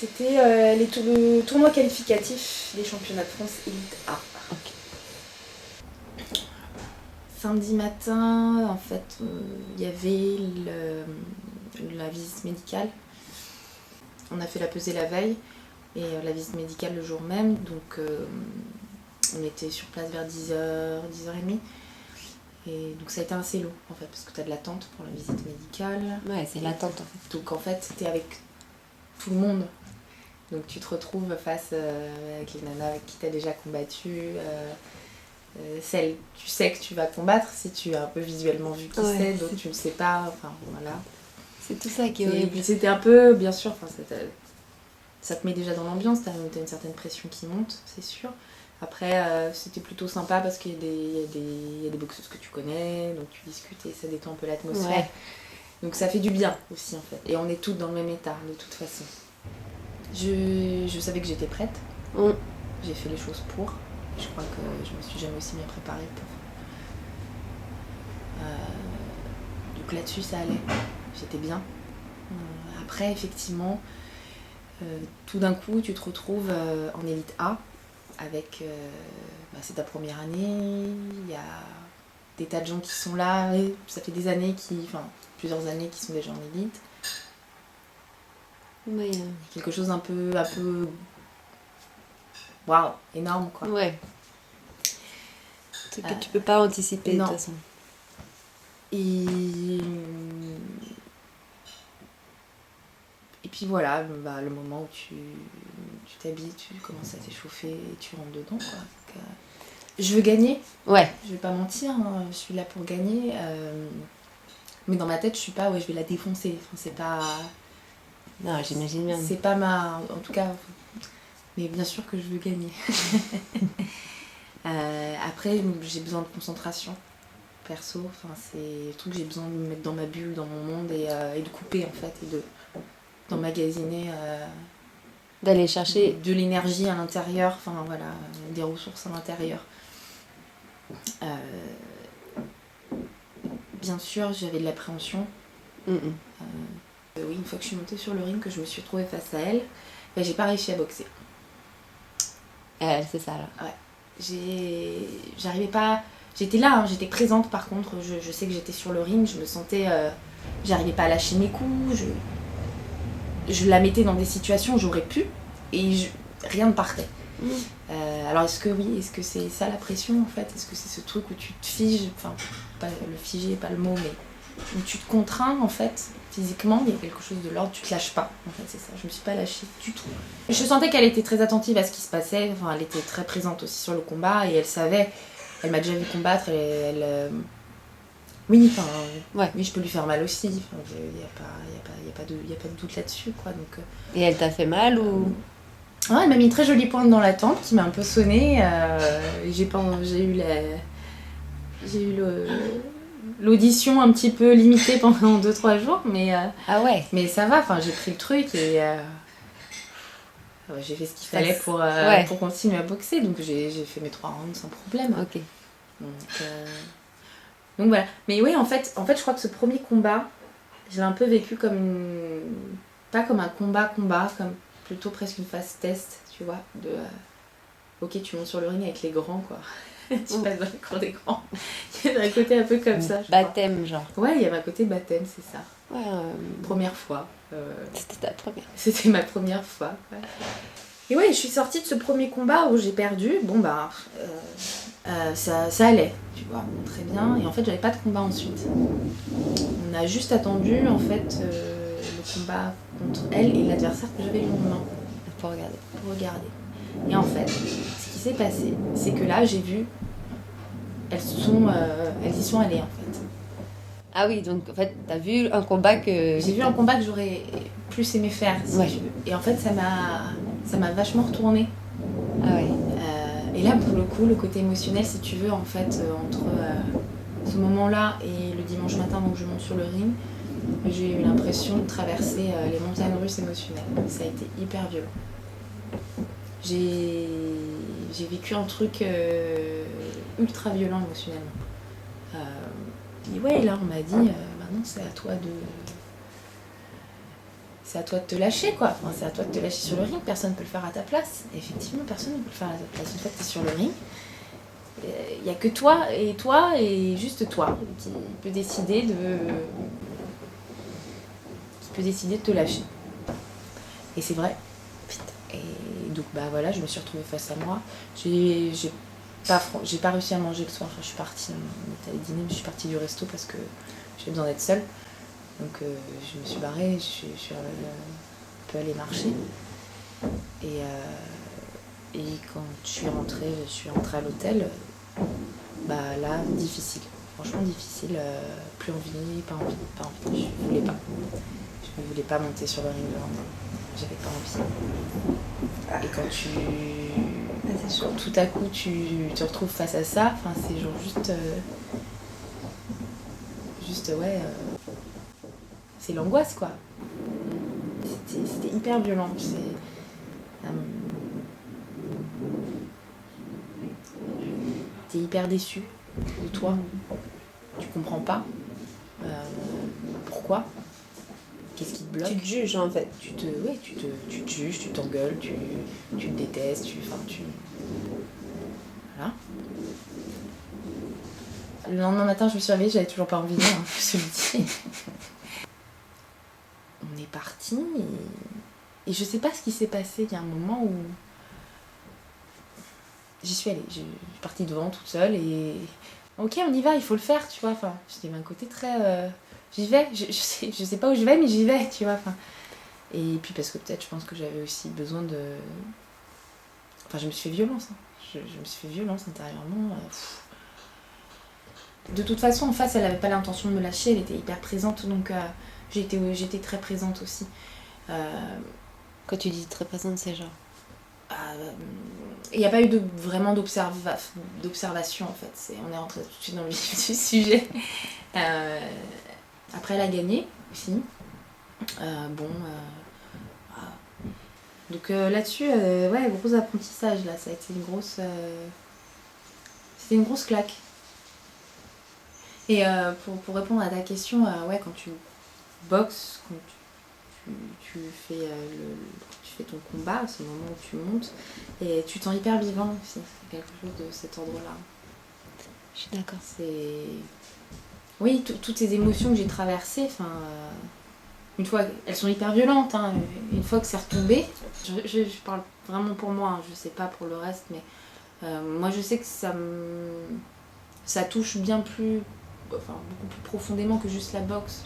C'était le tournoi qualificatif des championnats de France Élite A. Ok. Samedi matin, en fait, il y avait la visite médicale. On a fait la pesée la veille et la visite médicale le jour même. Donc on était sur place vers 10h, 10h30. Et donc ça a été assez long en fait, parce que tu as de l'attente pour la visite médicale. Ouais, c'est l'attente en fait. Donc en fait, t'es avec tout le monde. Donc tu te retrouves face avec les nanas avec qui tu as déjà combattu. Celles tu sais que tu vas combattre si tu as un peu visuellement vu qui c'est, d'autres tu ne sais pas. Enfin voilà. C'est tout ça qui est horrible. Et c'était un peu, bien sûr, ça te met déjà dans l'ambiance, t'as une certaine pression qui monte, c'est sûr. Après, c'était plutôt sympa parce qu'il y a des boxeuses que tu connais, donc tu discutes et ça détend un peu l'atmosphère. Ouais. Donc ça fait du bien aussi en fait. Et on est toutes dans le même état de toute façon. Je savais que j'étais prête. J'ai fait les choses pour. Je crois que je me suis jamais aussi bien préparée pour. Donc là-dessus ça allait. J'étais bien. Après effectivement, tout d'un coup tu te retrouves en élite A avec... c'est ta première année, il y a des tas de gens qui sont là, et ça fait des années plusieurs années qui sont déjà en élite. Ouais. Quelque chose un peu waouh, énorme quoi. Ouais. C'est que tu peux pas anticiper de toute façon. Et puis voilà, le moment où tu t'habilles, tu commences à t'échauffer et tu rentres dedans quoi. Donc, je veux gagner. Ouais. Je vais pas mentir, hein, je suis là pour gagner. Mais dans ma tête, je suis pas, je vais la défoncer. Enfin, c'est pas. Non, j'imagine bien. C'est pas ma. En tout cas. Mais bien sûr que je veux gagner. Après, j'ai besoin de concentration. Perso, c'est le truc que j'ai besoin de me mettre dans ma bulle, dans mon monde et de couper en fait. Et d'emmagasiner. D'aller chercher. De l'énergie à l'intérieur, des ressources à l'intérieur. Bien sûr, j'avais de l'appréhension. Oui, une fois que je suis montée sur le ring, que je me suis retrouvée face à elle, j'ai pas réussi à boxer. C'est ça là. Ouais. J'arrivais pas. J'étais là, hein, j'étais présente par contre. Je sais que j'étais sur le ring, je me sentais. J'arrivais pas à lâcher mes coups. Je la mettais dans des situations où j'aurais pu et rien ne partait. Alors est-ce que c'est ça la pression en fait? Est-ce que c'est ce truc où tu te figes, enfin pas le figer, pas le mot, mais où tu te contrains en fait physiquement, il y a quelque chose de l'ordre, tu te lâches pas en fait, c'est ça, je me suis pas lâchée du tout. Je sentais qu'elle était très attentive à ce qui se passait, elle était très présente aussi sur le combat et elle savait, elle m'a déjà vu combattre, oui, je peux lui faire mal aussi, il y a pas de doute là-dessus quoi. Donc, et elle t'a fait mal ou? Elle m'a mis une très jolie pointe dans la tempe qui m'a un peu sonnée. J'ai eu l'audition un petit peu limitée pendant 2-3 jours, mais ah ouais. Mais ça va. J'ai pris le truc et j'ai fait ce qu'il fallait pour continuer à boxer. Donc j'ai fait mes 3 rounds sans problème. Ok. Donc voilà. Mais oui, en fait, je crois que ce premier combat, je l'ai un peu vécu pas comme un combat, comme plutôt presque une phase test, tu vois, ok, tu montes sur le ring avec les grands, quoi. Tu passes dans les cours des grands. Il y a un côté un peu comme ça, baptême, genre. Ouais, il y avait un côté baptême, c'est ça. Ouais. Première fois. C'était ta première. C'était ma première fois, ouais. Et ouais, je suis sortie de ce premier combat où j'ai perdu. Bon, ça allait, tu vois, très bien. Et en fait, j'avais pas de combat ensuite. On a juste attendu, en fait, le combat contre elle et l'adversaire que j'avais le lendemain. Pour regarder. Et en fait, ce qui s'est passé, c'est que là, j'ai vu, elles y sont allées, en fait. Ah oui, donc en fait, t'as vu un combat que... J'ai vu un combat que j'aurais plus aimé faire, si tu veux. Et en fait, ça m'a vachement retourné. Ah ouais. Et là, pour le coup, le côté émotionnel, si tu veux, en fait, entre ce moment-là et le dimanche matin avant que je monte sur le ring, j'ai eu l'impression de traverser les montagnes russes émotionnelles. Ça a été hyper violent. J'ai vécu un truc ultra violent émotionnellement. Et ouais, là on m'a dit, maintenant c'est à toi c'est à toi de te lâcher, quoi. Enfin, c'est à toi de te lâcher sur le ring, personne ne peut le faire à ta place. Et effectivement, personne ne peut le faire à ta place. Une fois que tu es sur le ring, il n'y a que toi et juste toi qui peut décider de te lâcher. Et c'est vrai. Et donc bah voilà, je me suis retrouvée face à moi. J'ai pas réussi à manger le soir. Enfin, je suis partie, on est allé dîner, mais je suis partie du resto parce que j'avais besoin d'être seule. Donc je me suis barrée, je suis un peu allée marcher. Et quand je suis rentrée à l'hôtel. Bah là, difficile. Franchement difficile. Plus envie, pas envie. Je voulais pas. Je ne voulais pas monter sur le ring le lendemain. J'avais pas envie. Et quand tout à coup tu te retrouves face à ça, enfin c'est genre c'est l'angoisse quoi. C'était hyper violent. T'es hyper déçu de toi. Tu comprends pas pourquoi. Qu'est-ce qui te bloque? Tu te juges en fait. Tu te juges, tu t'engueules, tu te détestes, voilà. Le lendemain matin, je me suis réveillée, j'avais toujours pas envie de venir, je te le dis. On est parti et je sais pas ce qui s'est passé. Il y a un moment où j'y suis allée. Je suis partie devant toute seule et ok, on y va, il faut le faire, tu vois. Enfin, j'étais d'un côté très j'y vais, je sais pas où je vais, mais j'y vais, tu vois. Enfin, et puis parce que peut-être je pense que j'avais aussi besoin de... Enfin, je me suis fait violence. Hein. Je me suis fait violence intérieurement. De toute façon, en face, elle avait pas l'intention de me lâcher, elle était hyper présente, donc j'étais très présente aussi. Quand tu dis très présente, c'est genre... Il n'y a pas eu vraiment d'observation en fait. On est rentré tout de suite dans le vif du sujet. Après, elle a gagné aussi. Donc là-dessus, gros apprentissage là. Ça a été c'était une grosse claque. Et pour répondre à ta question, quand tu boxes, quand tu fais ton combat, c'est le moment où tu montes, et tu te sens hyper vivant aussi. C'est quelque chose de cet ordre-là. Je suis d'accord. Oui, toutes ces émotions que j'ai traversées, une fois, elles sont hyper violentes, hein, une fois que c'est retombé, je parle vraiment pour moi, hein, je sais pas pour le reste, mais moi je sais que ça touche beaucoup plus profondément que juste la boxe.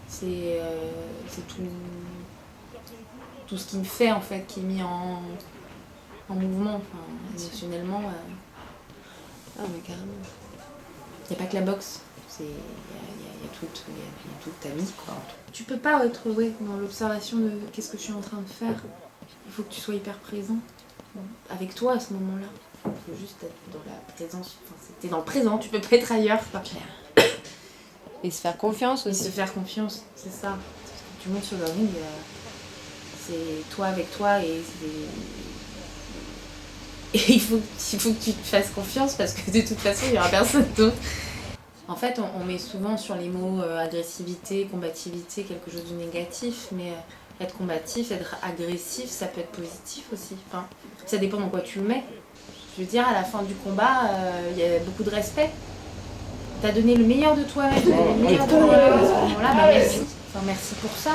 C'est tout ce qui me fait en fait, qui est mis en mouvement, émotionnellement. Ah mais carrément. Il n'y a pas que la boxe, il y a toute ta vie quoi. Tu peux pas être dans l'observation de qu'est-ce que je suis en train de faire. Il faut que tu sois hyper présent avec toi à ce moment-là. Il faut juste être dans la présence. T'es dans le présent, tu peux pas être ailleurs, c'est pas clair. Et se faire confiance aussi. Et se faire confiance, c'est ça. Quand tu montes sur le ring, c'est toi avec toi et il faut que tu te fasses confiance parce que de toute façon, il n'y aura personne d'autre. En fait, on met souvent sur les mots agressivité, combativité, quelque chose de négatif, mais être combatif, être agressif, ça peut être positif aussi. Enfin, ça dépend dans quoi tu le mets. Je veux dire, à la fin du combat, il y a beaucoup de respect. T'as donné le meilleur de toi-même, le meilleur de toi-même à ce moment-là, merci. Enfin, merci pour ça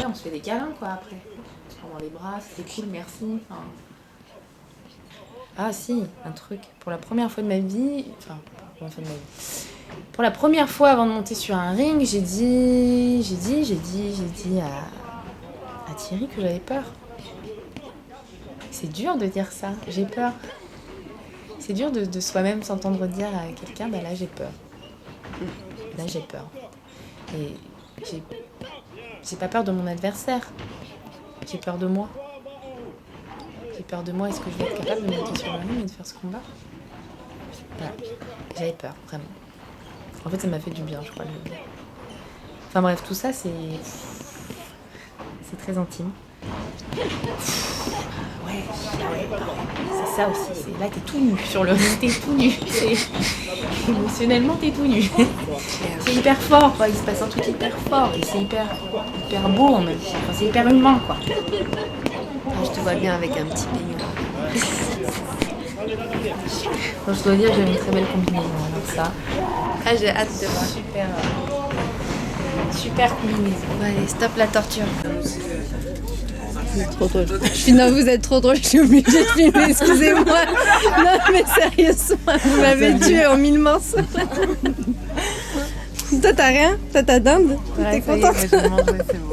on se fait des câlins quoi après. On se prend dans les bras, c'était cool, merci. Enfin... Ah si, un truc. Pour la première fois de ma vie, pour la première fois avant de monter sur un ring, j'ai dit à Thierry que j'avais peur. C'est dur de dire ça, j'ai peur. C'est dur de soi-même s'entendre dire à quelqu'un, là j'ai peur. Là j'ai peur. Et j'ai pas peur de mon adversaire. J'ai peur de moi. J'ai peur de moi. Est-ce que je vais être capable de monter sur le ring et de faire ce combat? Voilà. J'avais peur, vraiment. En fait, ça m'a fait du bien, je crois. Enfin bref, tout ça, c'est très intime. C'est ça aussi. Là, t'es tout nu sur le ring, t'es tout nu. Émotionnellement, t'es tout nu. C'est hyper fort, quoi. Il se passe un truc hyper fort et c'est hyper beau en même temps. Enfin, c'est hyper humain, quoi. Ah, je te vois bien avec un petit peignoir. Donc, je dois dire que j'ai une très belle combinaison. Alors ça, Ah, j'ai hâte de voir. super combinaison. Bon, allez, stop la torture. Vous êtes trop drôle. Non, vous êtes trop drôle, je suis obligée de filmer, excusez-moi. Non, mais sérieusement, vous m'avez tué en 1000 morceaux. Toi, t'as rien? T'as ta dinde? T'es contente? Je vais manger, c'est bon.